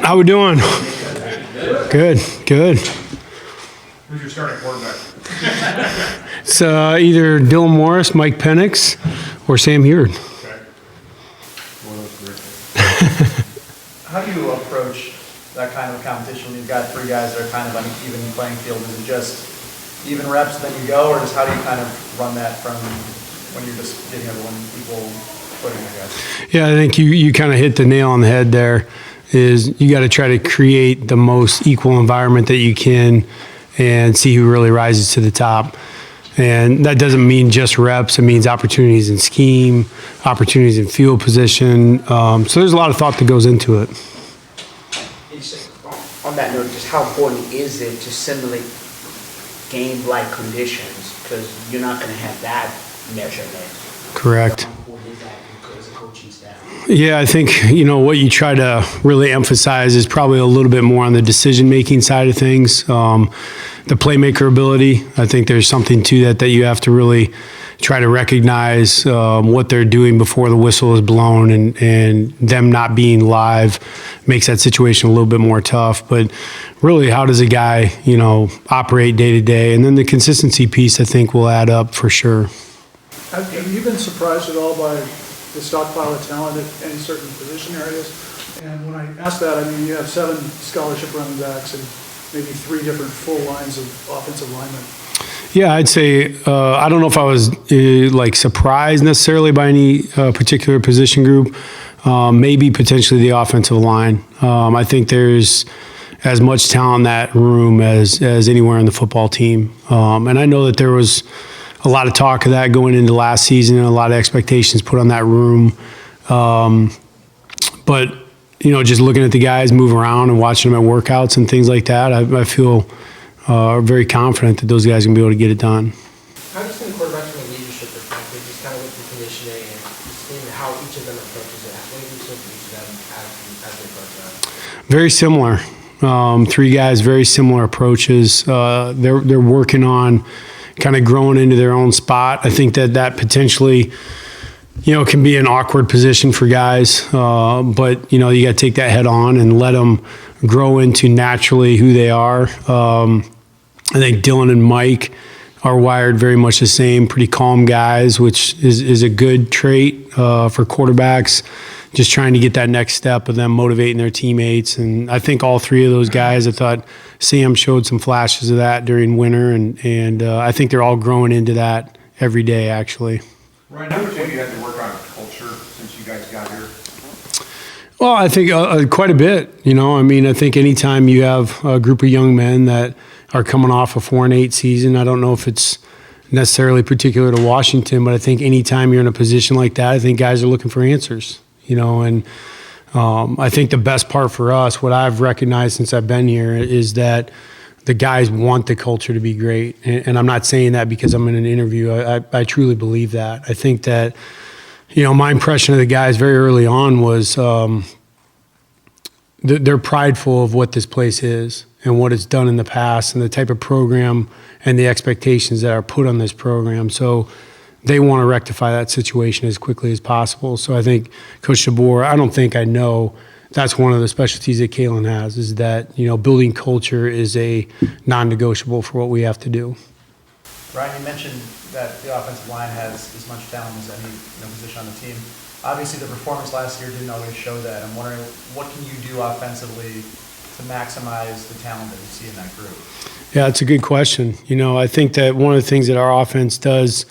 How we doing? Good, good. Who's your starting quarterback? It's either Dylan Morris, Mike Penix, or Sam Heard. Okay. How do you approach that kind of competition when you've got three guys that are kind of on an even playing field? Is it just even reps, then you go, or just how do you kind of run that from when you're just giving everyone equal footing, I guess? Yeah, I think you kind of hit the nail on the head there. Is you got to try to create the most equal environment that you can and see who really rises to the top. And that doesn't mean just reps. It means opportunities in scheme, opportunities in field position. So there's a lot of thought that goes into it. On that note, just how important is it to simulate game-like conditions? Because you're not going to have that measurement. Correct. How important is that as a coaching staff? Yeah, I think, what you try to really emphasize is probably a little bit more on the decision-making side of things. The playmaker ability, I think there's something to that you have to really try to recognize what they're doing before the whistle is blown, and them not being live makes that situation a little bit more tough. But really, how does a guy, operate day to day? And then the consistency piece, I think, will add up for sure. Have you been surprised at all by the stockpile of talent at any certain position areas? And when I ask that, I mean, you have 7 scholarship running backs and maybe 3 different full lines of offensive linemen. Yeah, I'd say I don't know if I was surprised necessarily by any particular position group. Maybe potentially the offensive line. I think there's as much talent in that room as anywhere on the football team. And I know that there was a lot of talk of that going into last season and a lot of expectations put on that room. But, just looking at the guys move around and watching them at workouts and things like that, I feel very confident that those guys are going to be able to get it done. How do you see the quarterbacks from a leadership perspective, just kind of with the conditioning and just seeing how each of them approaches it? What do you think for each of them as they approach that? Very similar. 3 guys, very similar approaches. They're working on kind of growing into their own spot. I think that potentially, can be an awkward position for guys. But, you got to take that head on and let them grow into naturally who they are. I think Dylan and Mike are wired very much the same, pretty calm guys, which is a good trait for quarterbacks, just trying to get that next step of them motivating their teammates. And I think all 3 of those guys, I thought Sam showed some flashes of that during winter, and I think they're all growing into that every day, actually. Ryan, how much have you had to work on culture since you guys got here? Well, I think quite a bit. I think anytime you have a group of young men that are coming off a 4-8 season, I don't know if it's necessarily particular to Washington, but I think anytime you're in a position like that, I think guys are looking for answers. And I think the best part for us, what I've recognized since I've been here, is that the guys want the culture to be great. And I'm not saying that because I'm in an interview. I truly believe that. I think that, my impression of the guys very early on was they're prideful of what this place is and what it's done in the past and the type of program and the expectations that are put on this program. So they want to rectify that situation as quickly as possible. So I think Coach DeBoer, I know that's one of the specialties that Kalen has, is that, building culture is a non-negotiable for what we have to do. Ryan, you mentioned that the offensive line has as much talent as any position on the team. Obviously, the performance last year didn't always show that. I'm wondering, what can you do offensively to maximize the talent that you see in that group? Yeah, it's a good question. I think that one of the things that our offense does,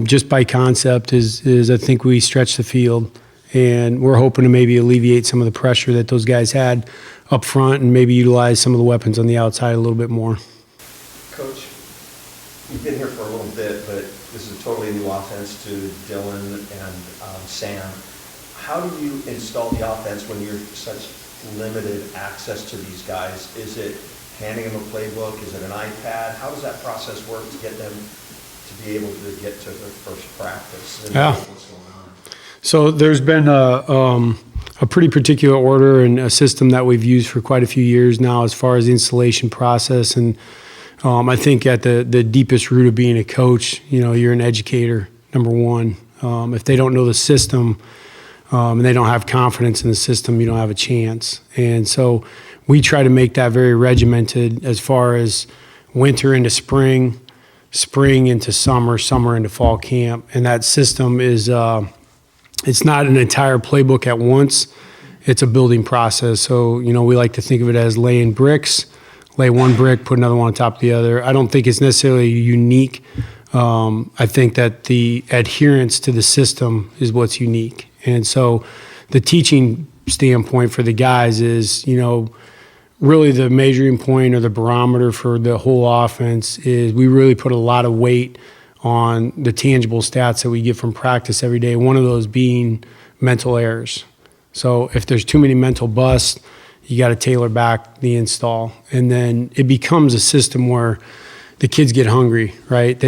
just by concept, is I think we stretch the field, and we're hoping to maybe alleviate some of the pressure that those guys had up front and maybe utilize some of the weapons on the outside a little bit more. Coach, you've been here for a little bit, but this is a totally new offense to Dylan and Sam. How do you install the offense when you're such limited access to these guys? Is it handing them a playbook? Is it an iPad? How does that process work to get them to be able to get to their first practice? And Yeah. what's going on? So there's been a pretty particular order and a system that we've used for quite a few years now as far as the installation process. And I think at the deepest root of being a coach, you're an educator, number one. If they don't know the system, and they don't have confidence in the system, you don't have a chance. And so we try to make that very regimented as far as winter into spring, spring into summer, summer into fall camp. And that system is, it's not an entire playbook at once. It's a building process. So, we like to think of it as laying bricks, lay one brick, put another one on top of the other. I don't think it's necessarily unique. I think that the adherence to the system is what's unique. And so the teaching standpoint for the guys is, really the measuring point or the barometer for the whole offense is we really put a lot of weight on the tangible stats that we get from practice every day, one of those being mental errors. So if there's too many mental busts, you got to tailor back the install. And then it becomes a system where the kids get hungry, right?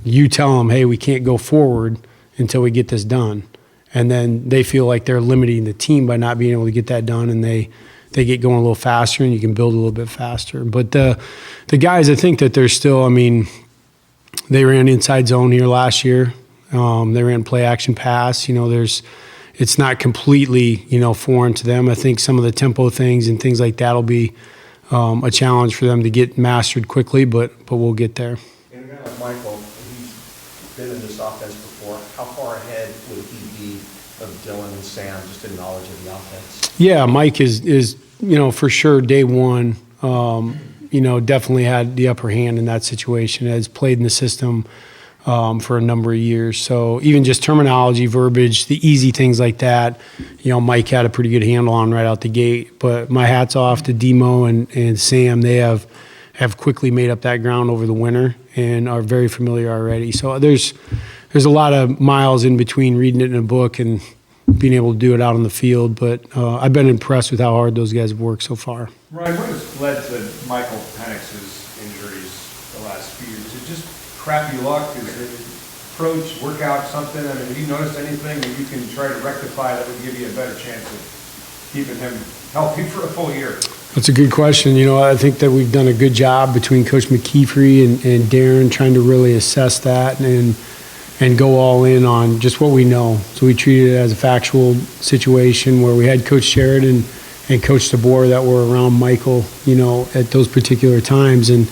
You tell them, hey, we can't go forward until we get this done. And then they feel like they're limiting the team by not being able to get that done, and they get going a little faster, and you can build a little bit faster. But the guys, I think that they're still, they ran inside zone here last year. They ran play action pass. It's not completely, foreign to them. I think some of the tempo things and things like that will be a challenge for them to get mastered quickly, but we'll get there. And a guy like Michael, he's been in this offense before. How far ahead would he be of Dylan and Sam, just in knowledge of the offense? Yeah, Mike is for sure day one, definitely had the upper hand in that situation, has played in the system for a number of years. So even just terminology, verbiage, the easy things like that, Mike had a pretty good handle on right out the gate. But my hat's off to Demo and Sam. They have quickly made up that ground over the winter and are very familiar already. So there's a lot of miles in between reading it in a book and being able to do it out on the field. But I've been impressed with how hard those guys have worked so far. Ryan, what has led to Michael Penix's injuries the last few years? Is it just crappy luck? Is it approach, workout, something? Have you noticed anything that you can try to rectify that would give you a better chance of keeping him healthy for a full year? That's a good question. I think that we've done a good job between Coach McKeefrey and Darren trying to really assess that and go all in on just what we know. So we treated it as a factual situation where we had Coach Sheridan and Coach DeBoer that were around Michael, at those particular times and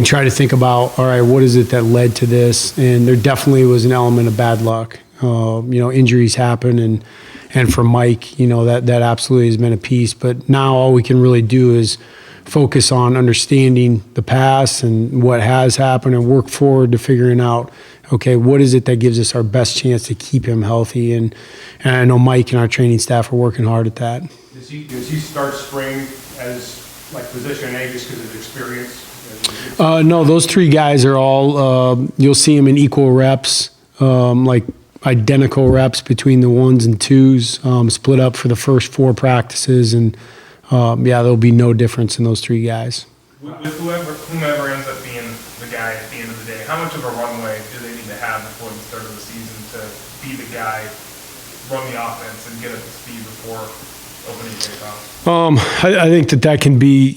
try to think about, all right, what is it that led to this? And there definitely was an element of bad luck. Injuries happen and for Mike, that absolutely has been a piece. But now all we can really do is focus on understanding the past and what has happened and work forward to figuring out, okay, what is it that gives us our best chance to keep him healthy? And I know Mike and our training staff are working hard at that. Does he start spring as position A just because of experience? No, those three guys are all, you'll see them in equal reps, identical reps between the ones and twos, split up for the first 4 practices. And there'll be no difference in those 3 guys. With whomever ends up being the guy at the end of the day, how much of a runway do they need to have before the start of the season to be the guy, run the offense, and get up to speed before opening kickoff? I think that can be,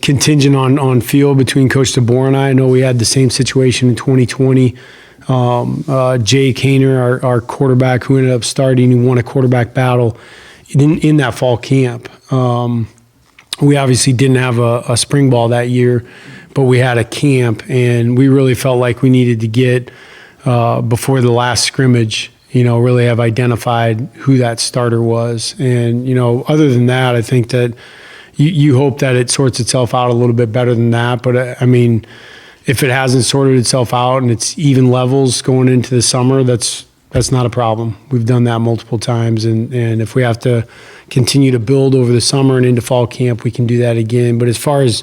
contingent on field between Coach DeBoer and I. I know we had the same situation in 2020. Jay Kaner, our quarterback, who ended up starting, he won a quarterback battle in that fall camp. We obviously didn't have a spring ball that year, but we had a camp, and we really felt like we needed to get before the last scrimmage, really have identified who that starter was. And, other than that, I think that you hope that it sorts itself out a little bit better than that. But if it hasn't sorted itself out and it's even levels going into the summer, that's not a problem. We've done that multiple times. And if we have to continue to build over the summer and into fall camp, we can do that again. But as far as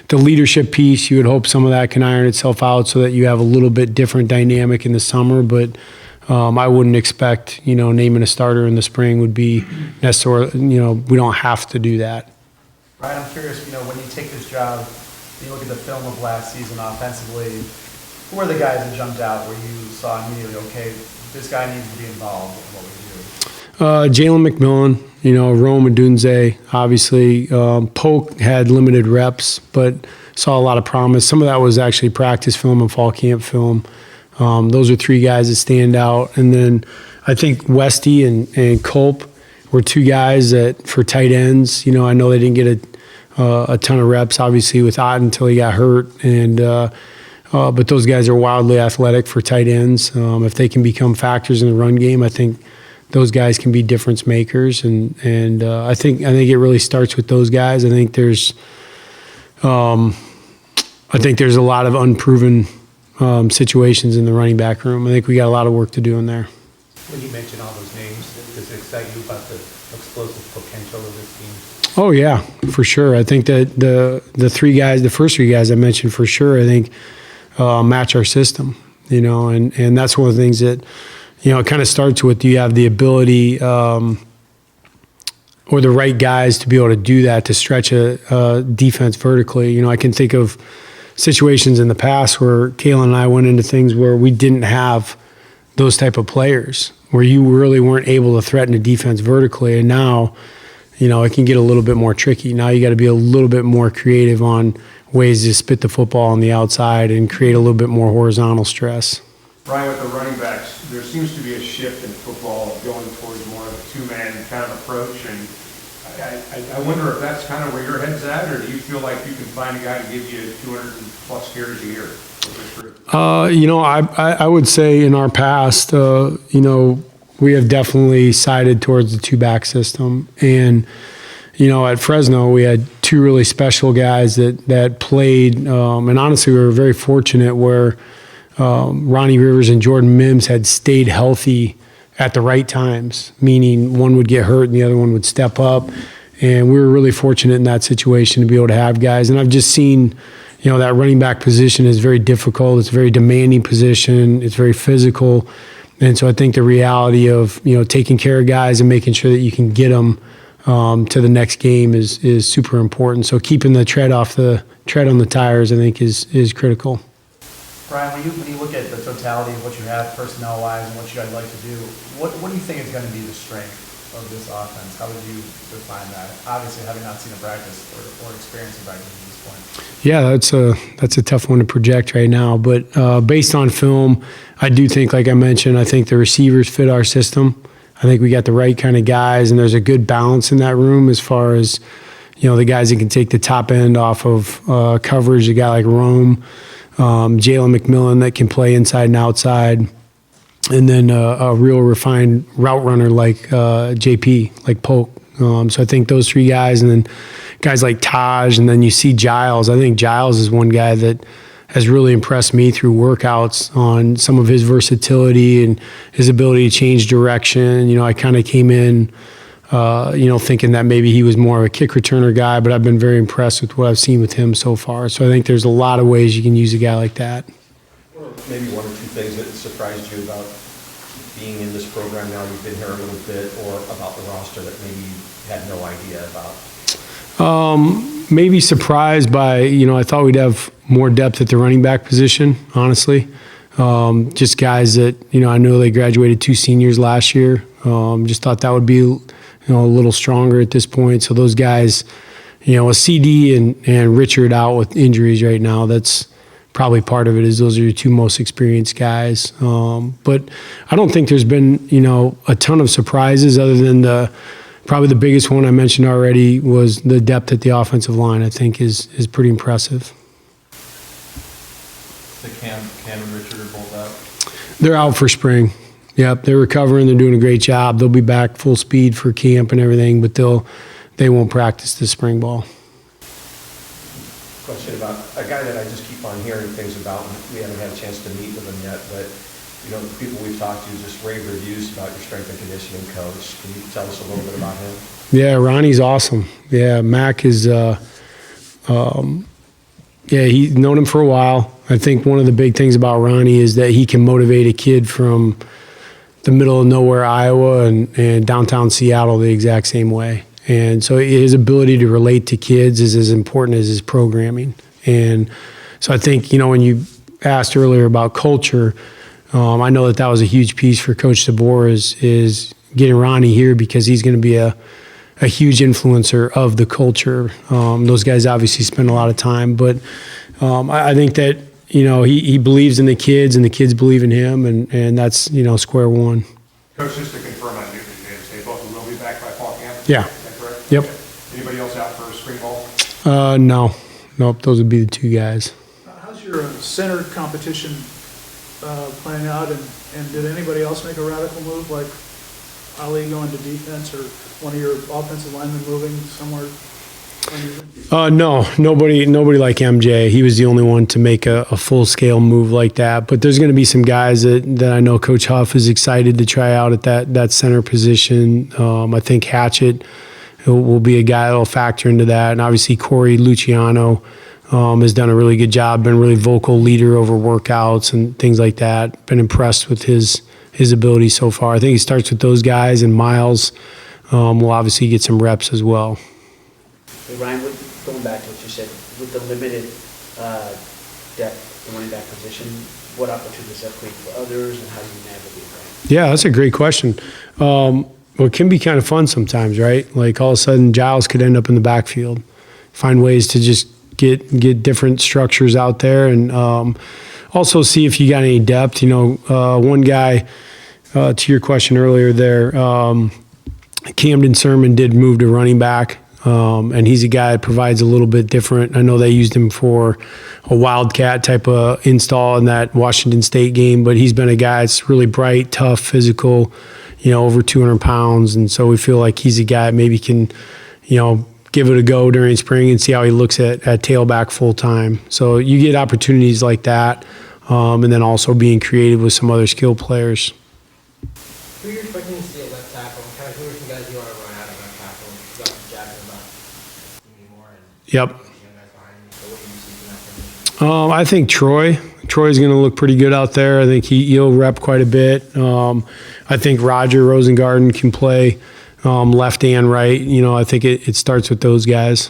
the leadership piece, you would hope some of that can iron itself out so that you have a little bit different dynamic in the summer. But I wouldn't expect, naming a starter in the spring would be necessarily, we don't have to do that. Ryan, I'm curious, when you take this job, you look at the film of last season offensively, who were the guys that jumped out where you saw immediately, okay, this guy needs to be involved in what we do? Jalen McMillan, Rome Adunze, obviously. Polk had limited reps, but saw a lot of promise. Some of that was actually practice film and fall camp film. Those are 3 guys that stand out. And then I think Westy and Culp were two guys that for tight ends, I know they didn't get a ton of reps, obviously, with Ott until he got hurt. But those guys are wildly athletic for tight ends. If they can become factors in the run game, I think those guys can be difference makers. And I think it really starts with those guys. I think there's a lot of unproven situations in the running back room. I think we got a lot of work to do in there. When you mention all those names, does it excite you about the explosive potential of this team? Oh yeah, for sure. I think that the first three guys I mentioned for sure, I think match our system, and that's one of the things that, it kind of starts with, do you have the ability or the right guys to be able to do that, to stretch a defense vertically. I can think of situations in the past where Kayla and I went into things where we didn't have those type of players, where you really weren't able to threaten a defense vertically. And now, it can get a little bit more tricky. Now you got to be a little bit more creative on ways to spit the football on the outside and create a little bit more horizontal stress. Brian, with the running backs, there seems to be a shift in football going towards more of a two-man kind of approach. And I wonder if that's kind of where your head's at, or do you feel like you can find a guy to give you 200+ carries a year with this group? I would say in our past, we have definitely sided towards the two-back system. And, at Fresno, we had two really special guys that played. And honestly, we were very fortunate where Ronnie Rivers and Jordan Mims had stayed healthy at the right times, meaning one would get hurt and the other one would step up. And we were really fortunate in that situation to be able to have guys. And I've just seen, that running back position is very difficult. It's a very demanding position. It's very physical. And so I think the reality of, taking care of guys and making sure that you can get them to the next game is super important. So keeping the tread on the tires, I think, is critical. Brian, when you look at the totality of what you have personnel-wise and what you guys like to do, what do you think is going to be the strength of this offense? How would you define that? Obviously, having not seen a practice or experience a practice at this point. Yeah, that's a tough one to project right now. But based on film, I do think, like I mentioned, I think the receivers fit our system. I think we got the right kind of guys, and there's a good balance in that room as far as, the guys that can take the top end off of coverage, a guy like Rome, Jalen McMillan that can play inside and outside, and then a real refined route runner like JP, like Polk. So I think those three guys, and then guys like Taj, and then you see Giles. I think Giles is one guy that has really impressed me through workouts on some of his versatility and his ability to change direction. I kind of came in, thinking that maybe he was more of a kick returner guy, but I've been very impressed with what I've seen with him so far. So I think there's a lot of ways you can use a guy like that. Or maybe one or two things that surprised you about being in this program now you've been here a little bit, or about the roster that maybe you had no idea about? Maybe surprised by, I thought we'd have more depth at the running back position, honestly. Just guys that, I know they graduated 2 seniors last year. Just thought that would be, a little stronger at this point. So those guys, a CD and Richard out with injuries right now, that's probably part of it, is those are your two most experienced guys. But I don't think there's been, a ton of surprises other than probably the biggest one I mentioned already was the depth at the offensive line. I think is pretty impressive. So Cam and Richard are both out? They're out for spring. Yep, they're recovering. They're doing a great job. They'll be back full speed for camp and everything, but they won't practice this spring ball. Question about a guy that I just keep on hearing things about, and we haven't had a chance to meet with him yet, but the people we've talked to just rave reviews about your strength and conditioning coach. Can you tell us a little bit about him? Yeah, Ronnie's awesome. Yeah, Mac is, he's known him for a while. I think one of the big things about Ronnie is that he can motivate a kid from the middle of nowhere, Iowa, and downtown Seattle the exact same way. And so his ability to relate to kids is as important as his programming. And so I think, when you asked earlier about culture, I know that was a huge piece for Coach DeBoer is getting Ronnie here, because he's going to be a huge influencer of the culture. Those guys obviously spend a lot of time, but I think that, he believes in the kids and the kids believe in him, and that's, square one. Coach, just to confirm on Newton, they say both will be back by fall camp? Yeah. Is that correct? Yep. Okay. Anybody else out for spring ball? No. Nope, those would be the two guys. How's your center competition playing out, and did anybody else make a radical move, like Ali going to defense, or one of your offensive linemen moving somewhere? No, nobody like MJ. He was the only one to make a full-scale move like that. But there's going to be some guys that I know Coach Huff is excited to try out at that center position. I think Hatchett will be a guy that will factor into that. And obviously Corey Luciano has done a really good job, been a really vocal leader over workouts and things like that. Been impressed with his ability so far. I think he starts with those guys, and Miles will obviously get some reps as well. Hey, Ryan, going back to what you said, with the limited depth, the running back position, what opportunities are created for others, and how do you navigate that? Yeah, that's a great question. Well, it can be kind of fun sometimes, right? Like all of a sudden, Giles could end up in the backfield. Find ways to just get different structures out there, and also see if you got any depth. One guy, to your question earlier there, Camden Sermon did move to running back. And he's a guy that provides a little bit different. I know they used him for a wildcat type of install in that Washington State game, but he's been a guy that's really bright, tough, physical, over 200 pounds. And so we feel like he's a guy that maybe can, give it a go during spring and see how he looks at tailback full time. So you get opportunities like that, and then also being creative with some other skill players. Who are you expecting to see at left tackle? Kind of who are some guys you want to run out of left tackle? You got Jackson about Moore and Yep. young guys behind you. So what do you see from that position? I think Troy's going to look pretty good out there. I think he'll rep quite a bit. I think Roger Rosengarten can play left and right. I think it starts with those guys.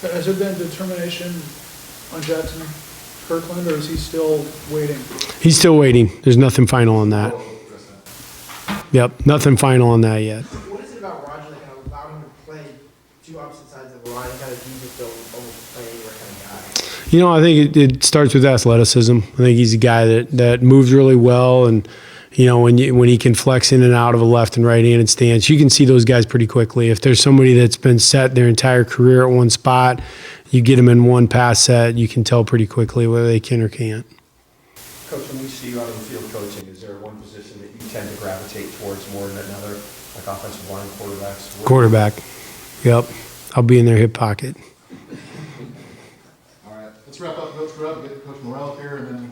Has there been determination on Jackson Kirkland, or is he still waiting? He's still waiting. There's nothing final on that. Yep, nothing final on that yet. What is it about Roger that kind of allowed him to play two opposite sides of the line and kind of use it to almost play anywhere kind of guy? I think it starts with athleticism. I think he's a guy that moves really well, and when he can flex in and out of a left and right-handed stance, you can see those guys pretty quickly. If there's somebody that's been set their entire career at one spot, you get them in one pass set, you can tell pretty quickly whether they can or can't. Coach, when we see you out on the field coaching, is there one position that you tend to gravitate towards more than another, like offensive line, quarterbacks? Quarterback. Yep. I'll be in their hip pocket. All right, let's wrap up Coach Grubb, get Coach Morrell up here, and then